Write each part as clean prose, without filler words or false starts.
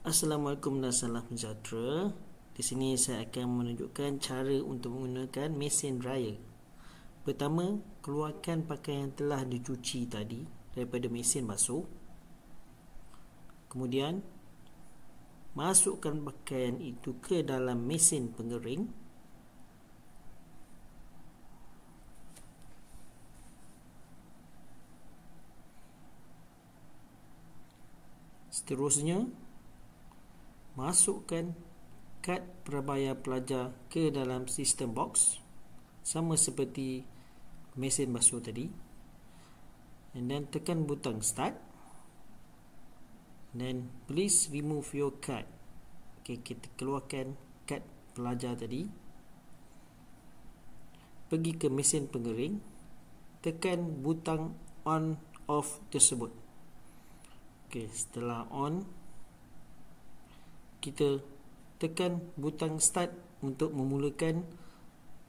Assalamualaikum dan salam sejahtera. Di sini saya akan menunjukkan cara untuk menggunakan mesin dryer. Pertama, keluarkan pakaian yang telah dicuci tadi daripada mesin basuh. Kemudian, masukkan pakaian itu ke dalam mesin pengering. Seterusnya, masukkan kad prabayar pelajar ke dalam sistem box sama seperti mesin basuh tadi, and then tekan butang start, and then please remove your card. Kita keluarkan kad pelajar tadi, pergi ke mesin pengering, tekan butang on off tersebut. Setelah on, kita tekan butang start untuk memulakan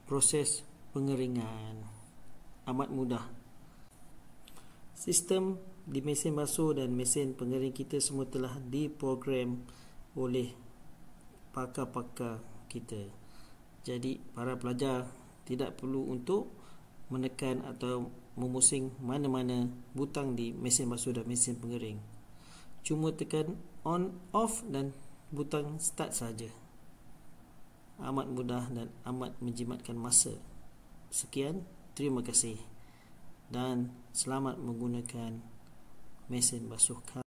proses pengeringan. Amat mudah. Sistem di mesin basuh dan mesin pengering kita semua telah diprogram oleh pakar-pakar kita. Jadi para pelajar tidak perlu untuk menekan atau memusing mana-mana butang di mesin basuh dan mesin pengering. Cuma tekan on, off dan butang start saja. Amat mudah dan amat menjimatkan masa. Sekian, terima kasih dan selamat menggunakan mesin basuh.